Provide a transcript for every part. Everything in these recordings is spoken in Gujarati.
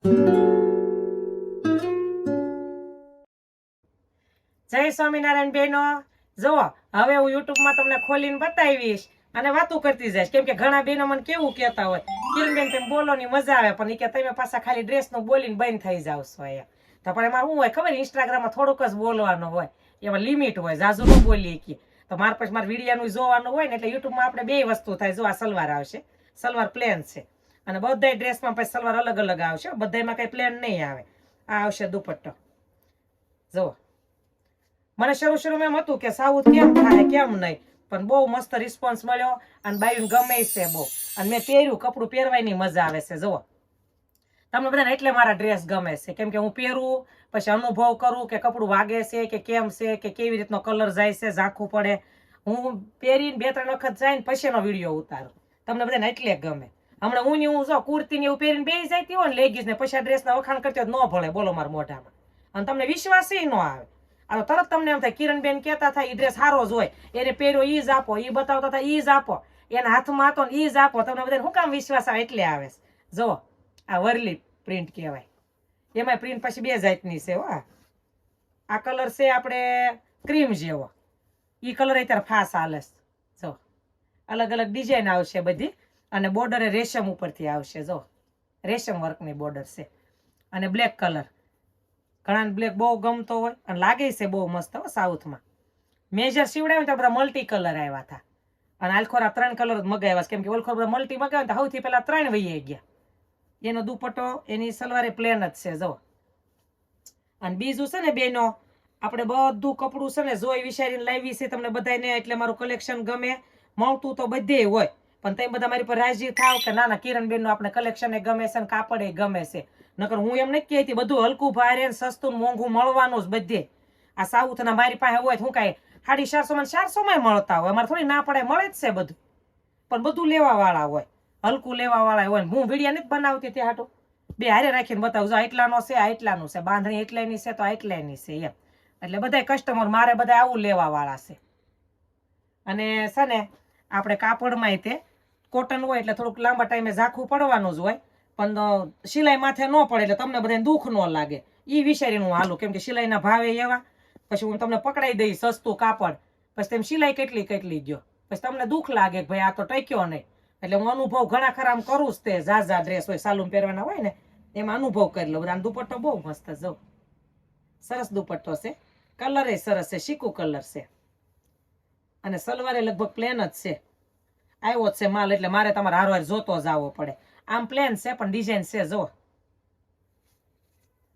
જય સ્વામિનારાયણ બહેનો, જુઓ હવે હું યુટ્યુબમાં તમને ખોલીને બતાવીશ અને વાતો કરતી જઈશ. કેમ કે ઘણા બહેનો મને કેવું કહેતા હોય, કિરણબેન તમે બોલો ની મજા આવે, પણ કે તમે પાછા ખાલી ડ્રેસનું બોલીને બંધ થઈ જાવ છો. તો પણ એમાં શું હોય ખબર, ઇન્સ્ટાગ્રામમાં થોડુંક જ બોલવાનું હોય, એમાં લિમિટ હોય, ઝાઝુ ન બોલીએ કે. તો મારે પછી મારા વિડીયાનું જોવાનું હોય ને, એટલે યુટ્યુબમાં આપણે બે વસ્તુ થાય. જો આ સલવાર આવશે, સલવાર પ્લેન છે, અને બધા ડ્રેસમાં પછી સલવાર અલગ અલગ આવશે, બધામાં કઈ પ્લેન નહીં આવે. આ આવશે દુપટ્ટો. જુઓ મને શરૂમાં એમ હતું કે સાઉથ કેમ થાય કેમ નહીં, પણ બહુ મસ્ત રિસ્પોન્સ મળ્યો અને બાયું ગમે છે બહુ. અને મેં પહેર્યું, કપડું પહેરવાની મજા આવે છે. જુઓ તમને બધાને એટલે મારા ડ્રેસ ગમે છે, કેમ કે હું પહેરું પછી અનુભવ કરું કે કપડું વાગે છે કે કેમ છે, કે કેવી રીતનો કલર જાય છે, ઝાંખું પડે. હું પહેરીને 2-3 વખત જઈને પછી એનો વિડીયો ઉતારું. તમને બધાને એટલે ગમે. હમણાં હું જો કુર્તી ને એવું પહેરીને બેસી જતી હોય ને લેગીસ ને, પછી આ ડ્રેસના વખાણ કરતી હોય ન ભળે બોલો મારા મોઢામાં, અને તમને વિશ્વાસ ન આવે. આ તરત તમને એમ થાય કિરણબેન કહેતા થાય એ ડ્રેસ સારો જ હોય, એને પહેર્યો ઈ જ આપો, એ બતાવતા હતા ઈ જ આપો, એના હાથમાં હતો ને ઈ જ આપો. તમને બધાને શું કામ વિશ્વાસ આવે એટલે આવે. જો આ વરલી પ્રિન્ટ કહેવાય. એમાં પ્રિન્ટ પછી 2 જાતની છે. આ કલર છે આપણે ક્રીમ જેવો, એ કલર અત્યારે ફાસ હાલે. જો અલગ અલગ ડિઝાઇન આવશે બધી, અને બોર્ડર રેશમ ઉપરથી આવશે. જો રેશમ વર્કની બોર્ડર છે, અને બ્લેક કલર. ઘણા બ્લેક બહુ ગમતો હોય અને લાગે છે બહુ મસ્ત. સાઉથમાં મેજર સીવડાવ્યું તો બધા મલ્ટી કલર આવ્યા હતા, અને આલખોરા 3 કલર જ મગાવ્યા, કેમ કે ઓલખોર બધા મલ્ટી મગાવ્યા તો સૌથી પહેલા 3 વહી ગયા. એનો દુપટ્ટો, એની સલવારે પ્લેન જ છે. જો અને બીજું છે ને બેનો, આપણે બધું કપડું છે ને જોઈ વિચારીને લાવી છે તમને બધાને, એટલે મારું કલેક્શન ગમે. મળતું તો બધે હોય, પણ તમે બધા મારી પર રાજી થાવ કે ના ના કિરણબેનનું આપણે કલેક્શન ગમે છે ને કાપડ એ ગમે છે. નકર હું એમ નથી કહેતી બધું હલકું ભારે સસ્તું મોંઘું મળવાનું જ બધે. આ સાઉથના મારી પાસે હોય હું કાંઈ 450 400માં મળતા હોય, અમારે થોડી ના પડે, મળે જ છે બધું. પણ બધું લેવા વાળા હોય, હલકું લેવા વાળા હોય. હું વિડીયા નથી બનાવતી ત્યાં હાટું, બે હારે રાખીને બતાવું. જો એટલાનો છે, આ એટલાનું છે, બાંધણી એટલાની છે તો આ એટલાની છે એમ. એટલે બધા કસ્ટમર મારે બધા આવું લેવા વાળા છે. અને છે ને આપણે કાપડમાં તે કોટન હોય એટલે થોડુંક લાંબા ટાઈમે ઝાંખું પડવાનું જ હોય, પણ સિલાઈ માથે ન પડે એટલે તમને બધાને દુઃખ ન લાગે. એ વિચારીને હું હાલું, કેમ કે સિલાઈના ભાવે એવા. પછી હું તમને પકડાઈ દઈશ સસ્તું કાપડ, પછી તમે સિલાઈ કેટલી દો, પછી તમને દુઃખ લાગે કે ભાઈ આ તો ટક્યો નહીં. એટલે હું અનુભવ ઘણા ખરા કરું જ તે. ઝાઝા ડ્રેસ હોય સાલુમ પહેરવાના હોય ને, એમાં અનુભવ કરી લો બધા. દુપટ્ટો બહુ મસ્ત. જો સરસ દુપટ્ટો છે, કલર એ સરસ છે, શીકુ કલર છે, અને સલવારે લગભગ પ્લેન જ છે. આવ્યો જ છે માલ, એટલે મારે તમારે હારવાર જોતો જ આવવો પડે. આમ પ્લેન છે પણ ડિઝાઇન છે. જો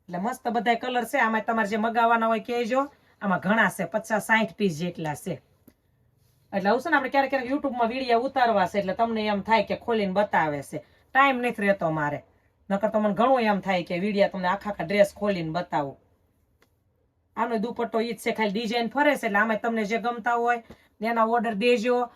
એટલે મસ્ત બધા કલર છે. આમાં તમારે જે મગાવવાના હોય કહેજો. આમાં ઘણા છે, 50-60 પીસ જેટલા છે. એટલે આવું છે ને આપણે ક્યારેક યુટ્યુબમાં વિડીયો ઉતારવા છે, એટલે તમને એમ થાય કે ખોલીને બતાવે છે. ટાઈમ નથી રહેતો મારે, નકર તો મને ઘણું એમ થાય કે વિડીયો તમને આખા ડ્રેસ ખોલીને બતાવું. આનો દુપટ્ટો ઈ જ છે, ખાલી ડિઝાઇન ફરે છે. એટલે આમાં તમને જે ગમતા હોય એના ઓર્ડર દેજો.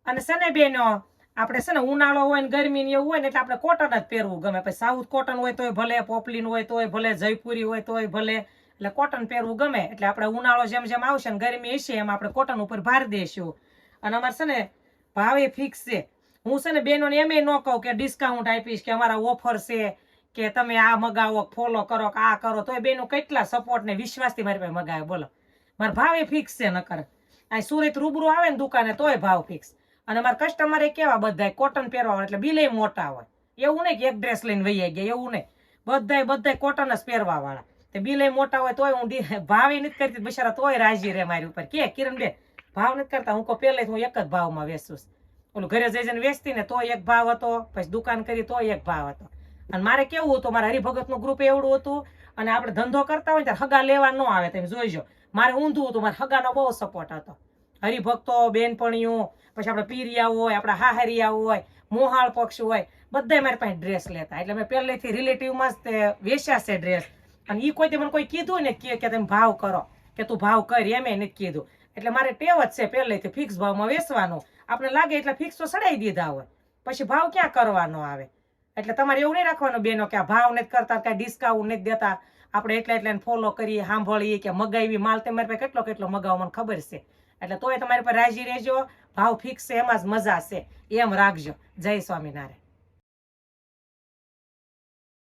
અને છે ને બેનો, આપણે છે ને ઉનાળો હોય ને ગરમી ને એવું હોય ને, એટલે આપણે કોટન જ પહેરવું ગમે. પછી સાઉથ કોટન હોય તોય ભલે, પોપલીન હોય તોય ભલે, જયપુરી હોય તોય ભલે, એટલે કોટન પહેરવું ગમે. એટલે આપણે ઉનાળો જેમ જેમ આવશે ને ગરમી હશે એમ આપણે કોટન ઉપર ભાર દઈશું. અને અમારે છે ને ભાવે ફિક્સ છે. હું છે ને બેનોને એમ ન કહું કે ડિસ્કાઉન્ટ આપીશ કે અમારા ઓફર છે કે તમે આ મગાવો, ફોલો કરો કે આ કરો. તોય બેનો કેટલા સપોર્ટ ને વિશ્વાસથી મારી પાસે મગાવે બોલો. મારા ભાવે ફિક્સ છે. નકર આ સુરત રૂબરૂ આવે ને દુકાને તોય ભાવ ફિક્સ. અને મારા કસ્ટમર કેવા બધા કોટન પહેરવા, એટલે બિલે મોટા હોય. એવું નહીં કે એક ડ્રેસ લઈને વહી ગયા, એવું નહીં. બધા કોટન જ પહેરવા વાળા. તે બિલે મોટા હોય તોય હું ભાવે નથી કરતી બિચારા, તોય રાજી રે મારી ઉપર. કે કિરણબેન ભાવ નથી કરતા, હું પહેલે હું એક જ ભાવમાં વેચું. ઓલું ઘરે જઈને વેચતી ને તોય એક ભાવ હતો, પછી દુકાન કરી તોય એક ભાવ હતો. અને મારે કેવું હતું, મારા હરિભગતનું ગ્રુપ એવડું હતું. અને આપણે ધંધો કરતા હોય ત્યારે હગા લેવા ન આવે. તમે જોઈજો મારે ઊંધું હતું, મારા હગાનો બહુ સપોર્ટ હતો. હરિભક્તો, બેનપણીઓ, પછી આપણે પીરિયા હોય, આપણા હાહરિયા હોય, મોહાળ પક્ષ હોય, બધા મારી પાસે ડ્રેસ લેતા. એટલે મેં પહેલેથી રિલેટિવમાં જ વેચ્યા છે ડ્રેસ. અને એ કોઈ મને કોઈ કીધું ને કે તમે ભાવ કરો, કે તું ભાવ કરી, એમ નથી કીધું. એટલે મારે ટેવ જ છે પહેલેથી ફિક્સ ભાવમાં વેચવાનું. આપણે લાગે એટલે ફિક્સ તો ચડાવી દીધા હોય, પછી ભાવ ક્યાં કરવાનો આવે. એટલે તમારે એવું નહીં રાખવાનું બેનો કે આ ભાવ નથી કરતા, કાંઈ ડિસ્કાઉન્ટ નથી દેતા, આપણે એટલે ફોલો કરીએ, સાંભળીએ કે મગાવી માલ. તમારી પાસે કેટલો મગાવો મને ખબર છે. એટલે તોય તમારી પર રાજી રહેજો. ભાવ ફિક્સ છે, એમાં જ મજા છે. એમ રાખજો. જય સ્વામિનારાયણ.